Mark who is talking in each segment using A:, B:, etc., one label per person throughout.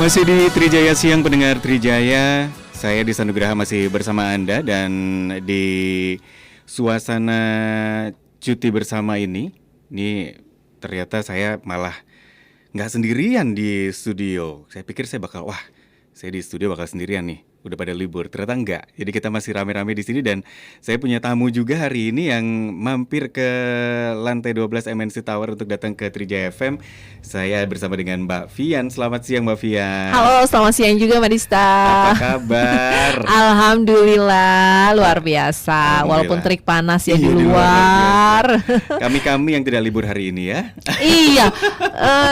A: Masih di Trijaya Siang, pendengar Trijaya. Saya Disa Nugraha masih bersama Anda. Dan di suasana cuti bersama ini ternyata saya malah gak sendirian di studio. Saya pikir saya di studio bakal sendirian nih, udah pada libur. Ternyata enggak. Jadi kita masih rame-rame di sini dan saya punya tamu juga hari ini yang mampir ke lantai 12 MNC Tower untuk datang ke Trijaya FM. Saya bersama dengan Mbak Vian. Selamat siang Mbak Vian.
B: Halo, selamat siang juga Mbak Dista.
A: Apa kabar?
B: Alhamdulillah, luar biasa. Walaupun terik panas ya di luar.
A: Kami yang tidak libur hari ini ya.
B: Iya,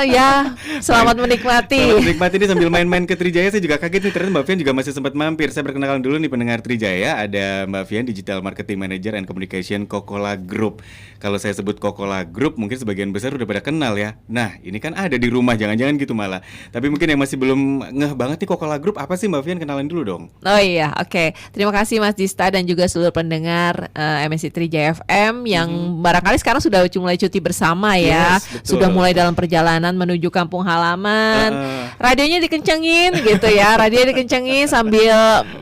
B: ya selamat menikmati.
A: Selamat menikmati ini sambil main-main ke Trijaya. Saya juga kaget nih, ternyata Mbak Vian juga masih sempat mampir. Saya perkenalkan dulu nih pendengar Trijaya. Ada Mbak Vian, Digital Marketing Manager and Communication Coca-Cola Group. Kalau saya sebut Coca-Cola Group, mungkin sebagian besar udah pada kenal ya. Nah, ini kan ada di rumah, jangan-jangan gitu malah. Tapi mungkin yang masih belum ngeh banget nih Coca-Cola Group apa sih Mbak Vian, kenalin dulu dong.
B: Oh iya, oke. Terima kasih Mas Dista dan juga seluruh pendengar MNC Trijaya FM yang barangkali sekarang sudah mulai cuti bersama ya.
A: Yes, betul.
B: Sudah mulai dalam perjalanan menuju kampung halaman. Radionya dikencengin gitu ya. Radionya dikencengin sambil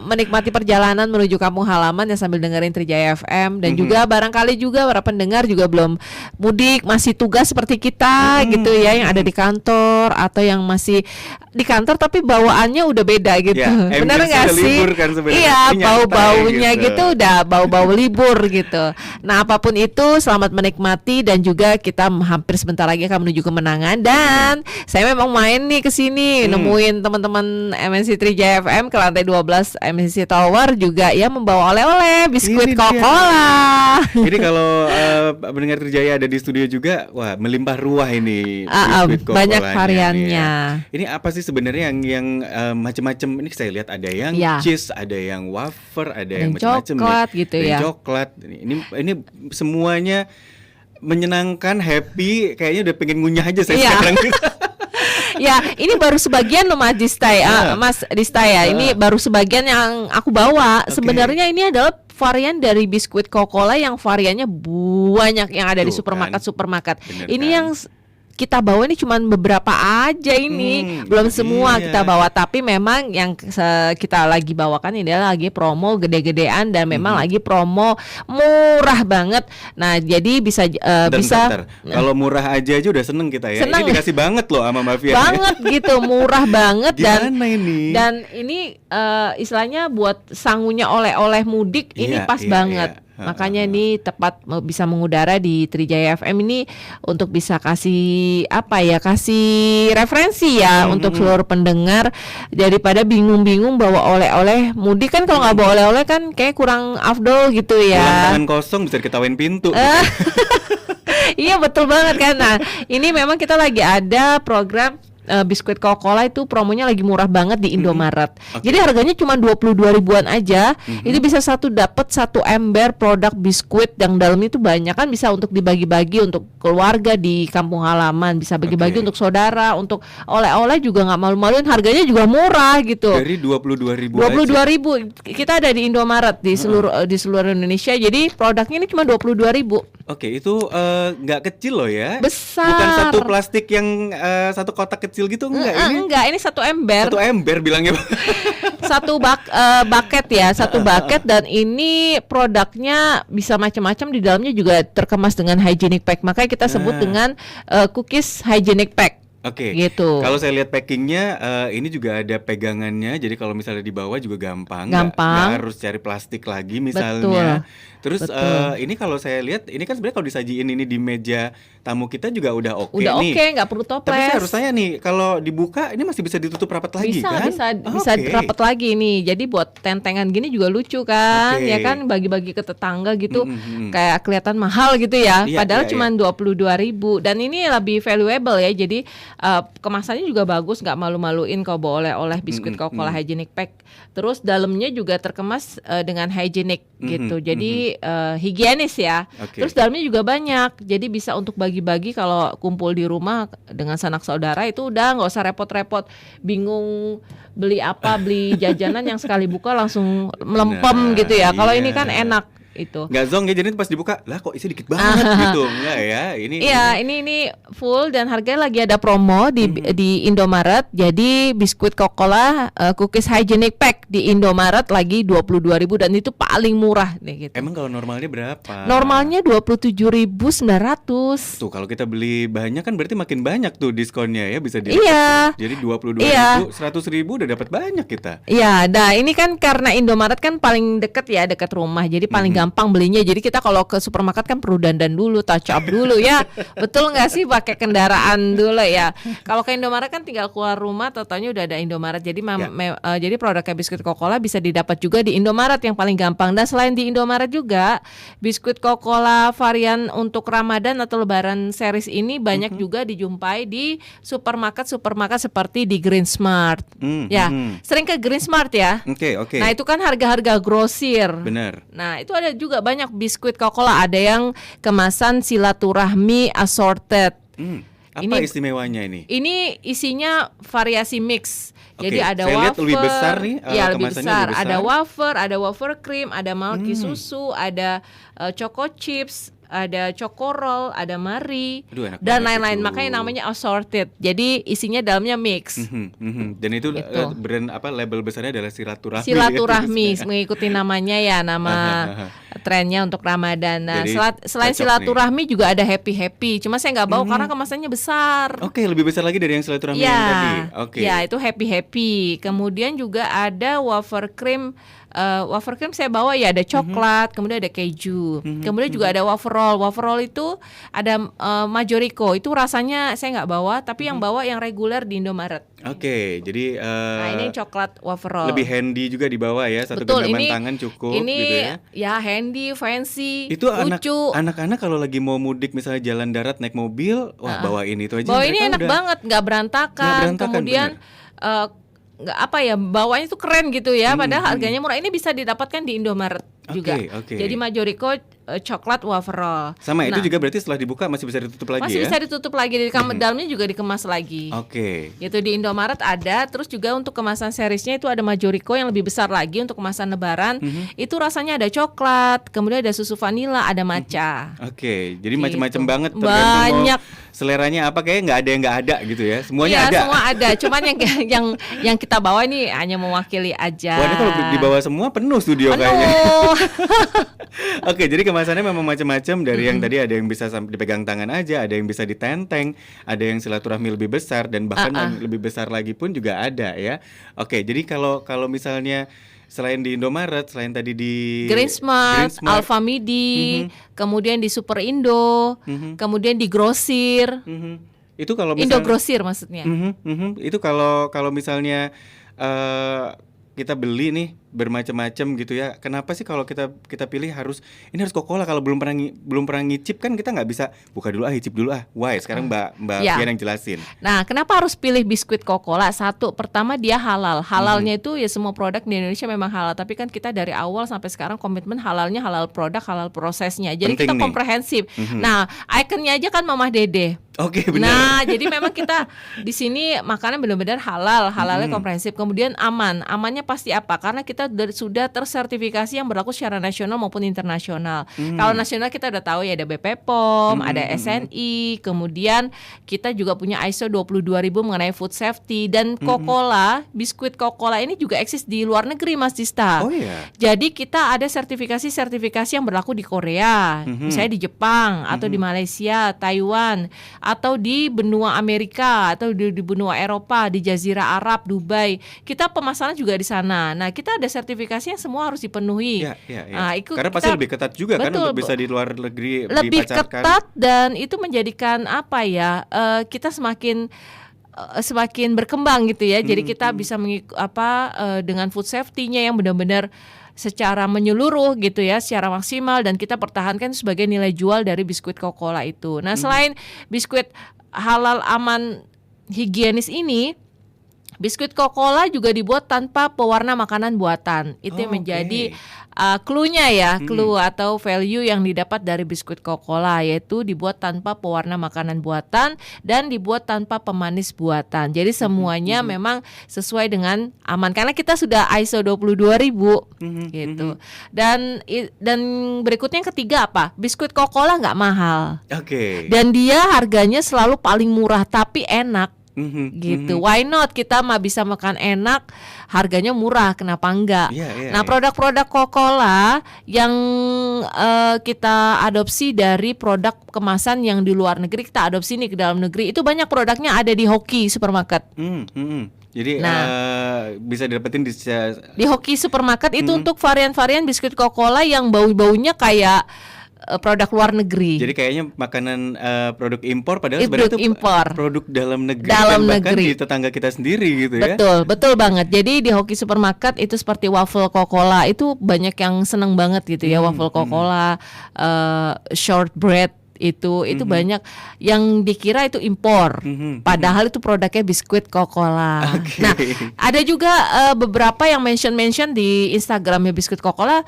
B: menikmati perjalanan menuju kampung halaman ya, sambil dengerin Trijaya FM. Dan juga barangkali juga para pendengar juga belum mudik, masih tugas seperti kita gitu ya, yang ada di kantor atau yang masih di kantor tapi bawaannya udah beda gitu. Ya, benar nggak sih?
A: Kan
B: iya, bau-baunya gitu udah bau-bau libur gitu. Nah, apapun itu selamat menikmati dan juga kita hampir sebentar lagi akan menuju kemenangan. Dan saya memang main nih ke sini nemuin teman-teman MNC Trijaya FM ke lantai 12 MNC Tower juga ya, membawa oleh-oleh biskuit Coca-Cola.
A: Jadi kalau pendengar Trijaya ada di studio juga, wah melimpah ruah ini biskuit Coca-Cola.
B: Banyak variannya.
A: Ya. Ini apa sih sebenarnya yang macam-macam? Ini saya lihat ada yang cheese, ada yang wafer, ada yang macam-macam
B: coklat gitu ya.
A: Coklat. Ini semuanya menyenangkan, happy. Kayaknya udah pengen ngunyah aja saya sekarang.
B: Ya, ini baru sebagian loh Mas Dista ya. Mas Dista ya. Ini baru sebagian yang aku bawa. Sebenarnya ini adalah varian dari biskuit Coca-Cola yang variannya banyak yang ada di supermarket. Ini kan yang kita bawa ini cuma beberapa aja ini, belum semua kita bawa. Tapi memang yang kita lagi bawakan ini adalah lagi promo gede-gedean dan memang lagi promo murah banget. Nah, jadi bisa.
A: Kalau murah aja udah seneng kita ya. Seneng. Ini dikasih banget loh sama Mbak Vian.
B: Banget gitu, murah banget.
A: Dan
B: ini istilahnya buat sangunya oleh-oleh mudik ini pas banget. Makanya ini tepat bisa mengudara di Trijaya FM ini untuk bisa kasih referensi ya untuk seluruh pendengar, daripada bingung-bingung bawa oleh-oleh mudik. Kan kalau nggak bawa oleh-oleh kan kayak kurang afdol gitu ya.
A: Pulang tangan kosong bisa diketawain pintu.
B: Iya betul banget kan. Nah, ini memang kita lagi ada program biskuit Coca-Cola itu promonya lagi murah banget di Indomaret. Jadi harganya cuma 22 ribuan aja. Itu bisa dapat satu ember produk biskuit yang dalamnya itu banyak, kan bisa untuk dibagi-bagi untuk keluarga di kampung halaman, bisa bagi-bagi untuk saudara, untuk oleh-oleh juga nggak malu-maluin, harganya juga murah gitu.
A: Dari 22 ribu
B: 22 ribu. Kita ada di Indomaret di seluruh Indonesia. Jadi produknya ini cuma 22 ribu.
A: Oke, itu nggak kecil loh ya.
B: Besar.
A: Bukan satu plastik yang satu kotak kecil gitu, enggak.
B: Ini satu ember.
A: Satu ember bilangnya.
B: Satu bucket ya, satu bucket. Dan ini produknya bisa macam-macam, di dalamnya juga terkemas dengan hygienic pack. Makanya kita sebut dengan cookies hygienic pack.
A: Oke.
B: Gitu.
A: Kalau saya lihat packingnya, ini juga ada pegangannya. Jadi kalau misalnya dibawa juga gampang. Nggak harus cari plastik lagi misalnya. Terus ini kalau saya lihat, ini kan sebenarnya kalau disajiin ini di meja tamu kita juga udah oke nih.
B: Udah oke, nggak perlu toples.
A: Tapi saya harus tanya nih, kalau dibuka ini masih bisa ditutup rapat lagi kan?
B: Bisa rapat lagi nih. Jadi buat tentengan gini juga lucu kan, ya kan, bagi-bagi ke tetangga gitu, kayak kelihatan mahal gitu ya. Padahal cuma 22 ribu. Dan ini lebih valuable ya. Jadi kemasannya juga bagus, nggak malu-maluin kalau bawa oleh-oleh biskuit Coca-Cola hygienic pack. Terus dalamnya juga terkemas dengan hygienic gitu. Jadi higienis ya. Terus dalamnya juga banyak. Jadi bisa untuk bagi-bagi kalau kumpul di rumah dengan sanak saudara, itu udah nggak usah repot-repot bingung beli jajanan yang sekali buka langsung melempem gitu ya. Kalau ini kan enak. itu.
A: Nggak zonk ya, jadi pas dibuka lah kok isi dikit banget gitu. Enggak ya,
B: ini full dan harganya lagi ada promo di Indomaret. Jadi biskuit Coca-Cola cookies hygienic pack di Indomaret lagi 22.000 dan itu paling murah deh gitu.
A: Emang kalau normalnya berapa?
B: Normalnya 27.900.
A: Tuh kalau kita beli banyak kan berarti makin banyak tuh diskonnya ya, bisa di.
B: Iya.
A: Jadi 22.000, 100.000 udah dapat banyak kita.
B: Iya, nah ini kan karena Indomaret kan paling deket ya, dekat rumah. Jadi paling gampang belinya. Jadi kita kalau ke supermarket kan perlu dandan dulu, touch up dulu ya. Betul nggak sih, pakai kendaraan dulu ya. Kalau ke Indomaret kan tinggal keluar rumah, totalnya udah ada Indomaret. Jadi jadi produknya biskuit Coca-Cola bisa didapat juga di Indomaret yang paling gampang. Dan selain di Indomaret juga biskuit Coca-Cola varian untuk Ramadan atau Lebaran series ini banyak juga dijumpai di supermarket seperti di Green Smart. Sering ke Green Smart ya.
A: Oke.
B: Nah itu kan harga-harga grosir.
A: Benar.
B: Nah itu ada juga banyak biskuit Coca-Cola. Ada yang kemasan silaturahmi assorted.
A: Apa istimewanya ini?
B: Ini isinya variasi mix. Jadi ada
A: saya lihat
B: wafer,
A: lebih besar nih,
B: ya lebih besar.
A: lebih besar.
B: Ada wafer cream, ada milky susu, ada choco chips, ada choco roll, ada Marie, dan lain-lain. Makanya namanya assorted. Jadi isinya dalamnya mix.
A: Dan itu
B: gitu.
A: brand label besarnya adalah silaturahmi.
B: Silaturahmi mengikuti namanya ya, nama trennya untuk Ramadan. Nah, selain silaturahmi nih. Juga ada happy. Cuma saya nggak bawa karena kemasannya besar.
A: Oke, lebih besar lagi dari yang silaturahmi yang tadi. Oke.
B: Ya, itu happy. Kemudian juga ada wafer cream. Wafer cream saya bawa ya, ada coklat, kemudian ada keju, kemudian juga ada wafer roll. Wafer roll itu ada Majorico, itu rasanya saya nggak bawa, tapi yang bawa yang reguler di Indomaret.
A: Oke, jadi
B: nah ini coklat wafer roll.
A: lebih handy juga dibawa ya, satu genggaman tangan cukup.
B: Ini
A: gitu
B: ya handy, fancy,
A: itu
B: lucu.
A: Anak-anak kalau lagi mau mudik misalnya jalan darat naik mobil, wah bawa ini itu aja.
B: Bawa ini enak banget, nggak berantakan. Kemudian nggak apa ya, bawahnya tuh keren gitu ya, padahal harganya murah. Ini bisa didapatkan di Indomaret juga. Jadi Majorico coklat wafer roll.
A: Sama itu juga berarti setelah dibuka masih bisa ditutup lagi
B: masih
A: ya?
B: bisa ditutup lagi, di dalamnya juga dikemas lagi. Gitu di Indomaret ada. Terus juga untuk kemasan seriesnya itu ada Majorico yang lebih besar lagi untuk kemasan Lebaran. Itu rasanya ada coklat, kemudian ada susu vanila, ada matcha.
A: Jadi
B: gitu.
A: macam-macam banget.
B: Banyak.
A: Seleranya apa, kayak nggak ada yang nggak ada gitu ya? Semuanya ada.
B: Semua ada. Cuman yang kita bawa ini hanya mewakili aja.
A: Wah, ini kalau dibawa semua penuh studio kayaknya. Jadi kemasannya memang macam-macam, dari yang tadi ada yang bisa dipegang tangan aja, ada yang bisa ditenteng, ada yang silaturahmi lebih besar, dan bahkan yang lebih besar lagi pun juga ada ya. Jadi kalau misalnya selain di Indomaret, selain tadi di
B: Green Smart, Alfamidi, kemudian di Super Indo, kemudian di Grosir.
A: Itu kalau
B: Indo Grosir maksudnya.
A: Itu kalau misalnya kita beli nih bermacam-macam gitu ya. Kenapa sih kalau kita pilih harus Coca-Cola? Kalau belum pernah ngicip kan kita nggak bisa buka dulu ngicip dulu Why? Sekarang Mbak Fian yang jelasin.
B: Nah, kenapa harus pilih biskuit Coca-Cola? Satu, pertama dia halal. Halalnya itu ya semua produk di Indonesia memang halal. Tapi kan kita dari awal sampai sekarang komitmen halalnya halal produk, halal prosesnya. Jadi penting kita komprehensif. Nah, ikonnya aja kan Mamah Dede.
A: Benar.
B: Nah, jadi memang kita di sini makanan benar-benar halalnya komprehensif. Kemudian aman. Amannya pasti apa? Karena kita sudah tersertifikasi yang berlaku secara nasional maupun internasional. Kalau nasional kita udah tahu ya, ada BP POM, ada SNI, kemudian kita juga punya ISO 22000 mengenai food safety, dan Coca-Cola, biskuit Coca-Cola ini juga eksis di luar negeri, Mas Dista. Jadi kita ada sertifikasi yang berlaku di Korea, misalnya di Jepang atau di Malaysia, Taiwan, atau di benua Amerika, atau di benua Eropa, di Jazirah Arab, Dubai. Kita pemasaran juga di sana. Nah, kita ada sertifikasi yang semua harus dipenuhi.
A: Nah, karena pasti lebih ketat juga kan untuk bisa di luar negeri
B: lebih ketat, dan itu menjadikan kita semakin berkembang gitu ya. Jadi kita bisa dengan food safety-nya yang benar-benar secara menyeluruh gitu ya, secara maksimal, dan kita pertahankan sebagai nilai jual dari biskuit Coca-Cola itu. Nah, selain biskuit halal, aman, higienis ini, Biskuit Coca-Cola juga dibuat tanpa pewarna makanan buatan. Itu yang menjadi clue-nya ya, clue atau value yang didapat dari biskuit Coca-Cola, yaitu dibuat tanpa pewarna makanan buatan dan dibuat tanpa pemanis buatan. Jadi semuanya memang sesuai dengan aman karena kita sudah ISO 22000 gitu. Dan berikutnya yang ketiga apa? Biskuit Coca-Cola nggak mahal. Dan dia harganya selalu paling murah tapi enak. Gitu. Why not? Kita mah bisa makan enak, harganya murah, kenapa enggak? Nah, produk-produk Coca-Cola yang kita adopsi dari produk kemasan yang di luar negeri, kita adopsi nih ke dalam negeri. Itu banyak produknya ada di Hoki Supermarket.
A: Jadi bisa didapetin di
B: Hoki Supermarket itu untuk varian-varian biskuit Coca-Cola yang bau-baunya kayak produk luar negeri.
A: Jadi kayaknya makanan produk impor padahal sebenarnya itu produk dalam negeri. Bahkan di tetangga kita sendiri gitu ya.
B: Betul banget. Jadi di Hoki Supermarket itu seperti waffle Coca-Cola itu banyak yang seneng banget gitu ya, waffle Coca-Cola, shortbread itu banyak yang dikira itu impor, padahal itu produknya biskuit Coca-Cola. Nah, ada juga beberapa yang mention di Instagramnya biskuit Coca-Cola,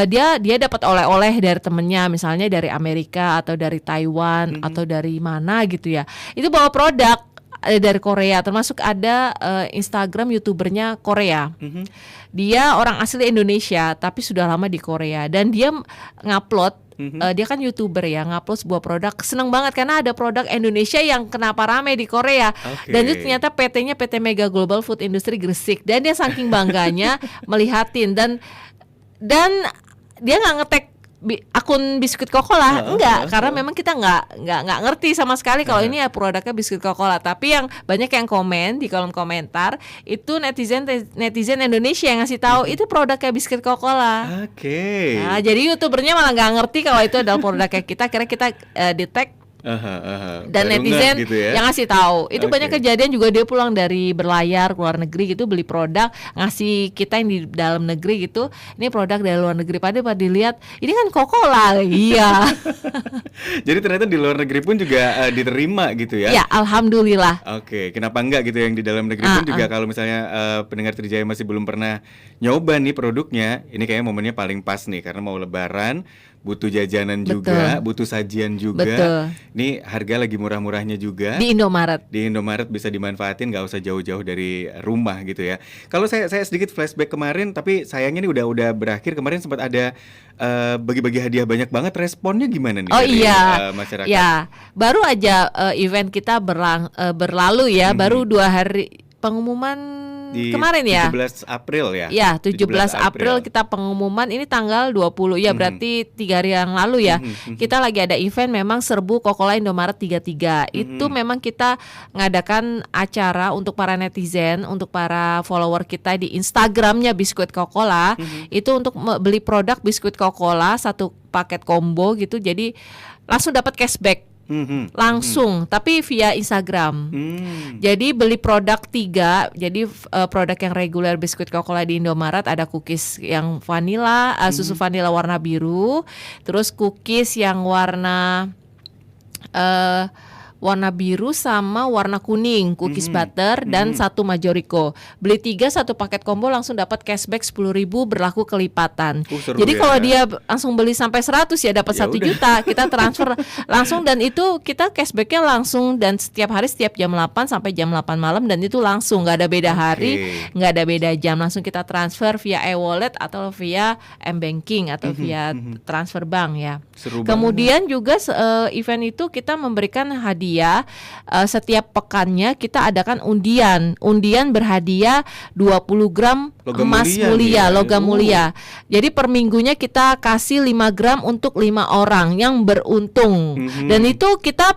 B: dia dapat oleh-oleh dari temennya, misalnya dari Amerika atau dari Taiwan atau dari mana gitu ya. Itu bawa produk dari Korea, termasuk ada Instagram YouTubernya Korea. Dia orang asli Indonesia tapi sudah lama di Korea dan dia ngupload. Dia kan YouTuber ya, ngupload sebuah produk. Seneng banget karena ada produk Indonesia yang kenapa rame di Korea. Dan itu ternyata PT-nya PT Mega Global Food Industry Gresik. Dan dia saking bangganya melihatin dan dia nggak nge-tag akun biskuit Coca-Cola, enggak, karena memang kita nggak ngerti sama sekali kalau ini ya produknya biskuit Coca-Cola. Tapi yang banyak yang komen di kolom komentar itu netizen Indonesia yang ngasih tahu itu produknya biskuit Coca-Cola. Nah, jadi YouTubernya malah nggak ngerti kalau itu adalah produknya kita. Kira kita di-tag dan netizen gitu ya, yang ngasih tahu. Itu banyak kejadian juga, dia pulang dari berlayar ke luar negeri gitu, beli produk, ngasih kita yang di dalam negeri gitu, ini produk dari luar negeri. Padahal dilihat ini kan Coca-Cola. Iya.
A: Jadi ternyata di luar negeri pun juga diterima gitu ya.
B: Ya, alhamdulillah.
A: Kenapa enggak gitu yang di dalam negeri pun juga kalau misalnya pendengar Trijaya masih belum pernah nyoba nih produknya, ini kayaknya momennya paling pas nih karena mau lebaran, butuh jajanan juga, butuh sajian juga. Ini harga lagi murah-murahnya juga.
B: Di Indomaret.
A: Di Indomaret bisa dimanfaatin, nggak usah jauh-jauh dari rumah gitu ya. Kalau saya sedikit flashback kemarin, tapi sayangnya ini udah berakhir. Kemarin sempat ada bagi-bagi hadiah banyak banget. Responnya gimana nih dari masyarakat?
B: Ya, baru aja event kita berlalu ya, baru 2 hari pengumuman. Kemarin ya
A: 17 April ya.
B: Ya 17 April kita pengumuman, ini tanggal 20 ya, berarti 3 hari yang lalu ya. Kita lagi ada event memang serbu Coca-Cola Indomaret 33. Itu memang kita ngadakan acara untuk para netizen, untuk para follower kita di Instagramnya biskuit Coca-Cola. Itu untuk beli produk biskuit Coca-Cola 1 paket combo gitu, jadi langsung dapat cashback. Langsung, tapi via Instagram. Jadi beli produk 3, jadi produk yang reguler biskuit Coca-Cola di Indomaret, ada cookies yang vanilla, susu vanilla warna biru, terus cookies yang warna biru sama warna kuning, cookies butter dan 1 Majorico. Beli 3 1 paket combo langsung dapat cashback 10.000 berlaku kelipatan. Jadi kalau dia langsung beli sampai 100 ya dapat 1 juta, kita transfer langsung, dan itu kita cashbacknya langsung, dan setiap hari setiap jam 8 sampai jam 8 malam, dan itu langsung, nggak ada beda hari, nggak ada beda jam, langsung kita transfer via e-wallet atau via m-banking atau via transfer bank ya. Kemudian juga event itu kita memberikan hadiah. Setiap pekannya kita adakan undian berhadiah 20 gram emas mulia, logam mulia. Jadi per minggunya kita kasih 5 gram untuk 5 orang yang beruntung. Dan itu kita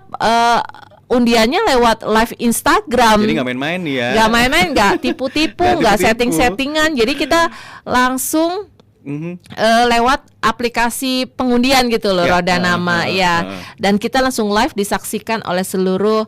B: undiannya lewat live Instagram.
A: Jadi nggak main-main ya.
B: Nggak main-main, nggak tipu-tipu, nggak setting-settingan. Jadi kita langsung lewat aplikasi pengundian gitu loh, Roda Nama ya. Dan kita langsung live disaksikan oleh seluruh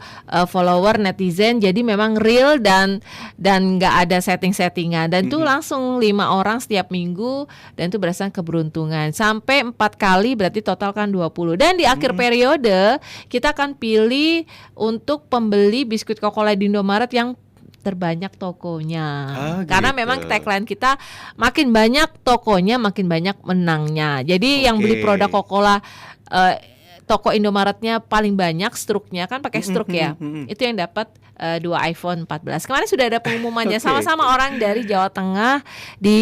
B: follower netizen. Jadi memang real dan nggak ada setting-settingan. Dan itu langsung 5 orang setiap minggu, dan itu berdasarkan keberuntungan. Sampai 4 kali, berarti total kan 20. Dan di akhir periode kita akan pilih untuk pembeli biskuit Coca-Cola di Indomaret yang terbanyak tokonya.
A: gitu.
B: Karena memang tagline kita makin banyak tokonya, makin banyak menangnya. Jadi yang beli produk Coca-Cola toko Indomaretnya paling banyak struknya kan pakai struk ya. Itu yang dapat 2 iPhone 14. Kemarin sudah ada pengumumannya sama-sama orang dari Jawa Tengah di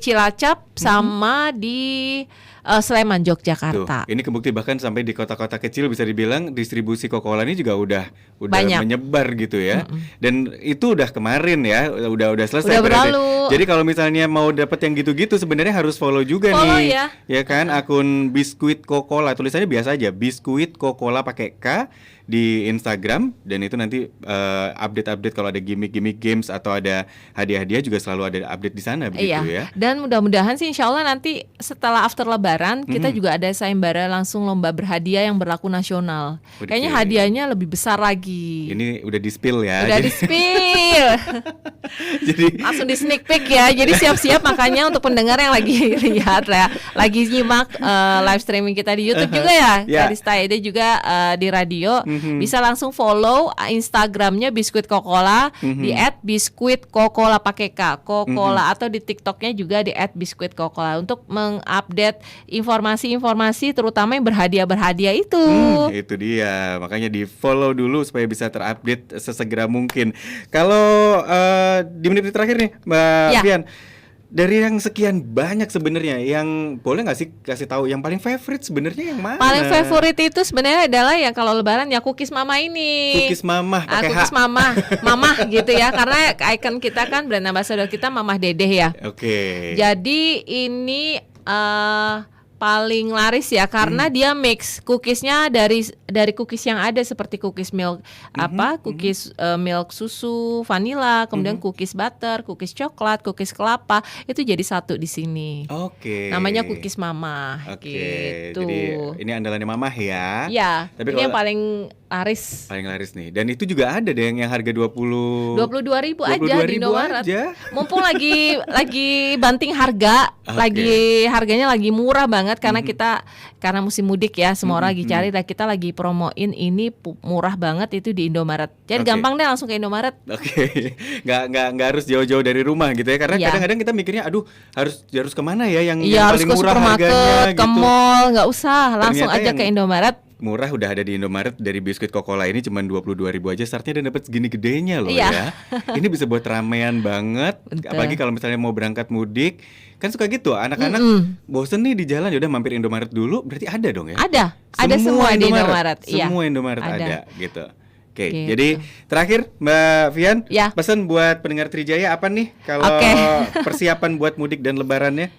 B: Cilacap sama di Sleman, Yogyakarta.
A: Tuh, ini kebukti bahkan sampai di kota-kota kecil bisa dibilang distribusi Coca-Cola ini juga udah
B: banyak
A: menyebar gitu ya. Dan itu udah kemarin ya, udah selesai.
B: Udah berlalu.
A: Jadi kalau misalnya mau dapat yang gitu-gitu sebenarnya harus follow juga nih. Ya kan, akun Biskuit Coca-Cola, tulisannya biasa aja, Biskuit Coca-Cola pakai K di Instagram, dan itu nanti update-update kalau ada gimmick-gimmick games atau ada hadiah-hadiah juga selalu ada update di sana begitu ya.
B: Dan mudah-mudahan sih insya Allah nanti setelah after Lebaran kita juga ada sayembara langsung lomba berhadiah yang berlaku nasional. Kayaknya hadiahnya lebih besar lagi.
A: Ini udah di spill ya.
B: Udah di spill. Jadi langsung di sneak peek ya. Jadi siap-siap makanya untuk pendengar yang lagi lihat ya, lagi nyimak live streaming kita di YouTube juga ya. Kadista Ede juga di radio. Bisa langsung follow Instagramnya Biskuit Coca-Cola di @biskuitcoca-cola pakai K Coca-Cola, atau di TikToknya juga di @biskuit Coca-Cola untuk mengupdate informasi-informasi terutama yang berhadiah itu.
A: Itu dia, makanya di follow dulu supaya bisa terupdate sesegera mungkin. Kalau di menit terakhir nih Mbak Vian, dari yang sekian banyak sebenarnya, yang boleh nggak sih kasih tahu yang paling favorite sebenarnya yang mana?
B: Paling favorite itu sebenarnya adalah yang kalau Lebaran ya cookies mama ini.
A: Cookies mama pakai
B: cookies mama gitu ya, karena icon kita kan brand ambassador kita Mamah Dedeh ya. Jadi ini paling laris ya karena dia mix cookiesnya dari cookies yang ada seperti cookies milk cookies milk susu vanilla, kemudian cookies butter, cookies coklat, cookies kelapa, itu jadi satu di sini. Namanya cookies Mamah. Gitu.
A: Jadi ini andalannya Mamah ya.
B: Ya. Tapi ini yang paling laris.
A: Paling laris nih. Dan itu juga ada deh yang harga
B: 22.000 aja di Indomaret. Mumpung lagi banting harga, harganya lagi murah banget karena karena musim mudik ya, semua orang lagi cari, dan kita lagi promoin ini murah banget itu di Indomaret. Jadi gampang deh langsung ke Indomaret.
A: Nggak harus jauh-jauh dari rumah gitu ya, karena kadang-kadang kita mikirnya aduh harus kemana ya yang paling murah harganya
B: ke mall, nggak usah, langsung aja ke Indomaret.
A: Murah udah ada di Indomaret. Dari biskuit Coca-Cola ini cuma 22.000 aja startnya, dan dapat segini gedenya loh ya. Ini bisa buat ramean banget. Apalagi kalau misalnya mau berangkat mudik, kan suka gitu anak-anak bosen nih di jalan, yaudah mampir Indomaret dulu, berarti ada dong ya.
B: Ada semua di Indomaret.
A: Semua Indomaret ada gitu. Jadi terakhir Mbak Vian, pesan buat pendengar Trijaya apa nih kalau persiapan buat mudik dan lebarannya?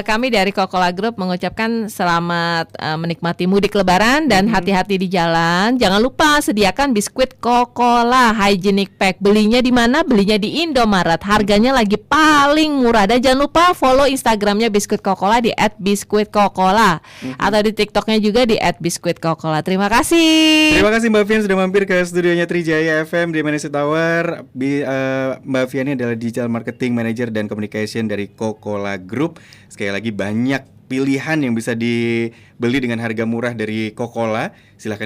B: Kami dari Coca-Cola Group mengucapkan selamat menikmati mudik lebaran dan hati-hati di jalan. Jangan lupa sediakan biskuit Coca-Cola Hygienic Pack. Belinya di mana? Belinya di Indomaret. Harganya lagi paling murah. Dan jangan lupa follow Instagramnya Biskuit Coca-Cola di @biskuitcoca-cola, atau di TikToknya juga di @biskuitcoca-cola. Terima kasih.
A: Terima kasih Mbak Vian sudah mampir ke studionya Trijaya FM di Manesi Tower. Mbak Vian ini adalah Digital Marketing Manager dan Communication dari Coca-Cola Group. Sekali lagi banyak pilihan yang bisa dibeli dengan harga murah dari Coca-Cola. Silahkan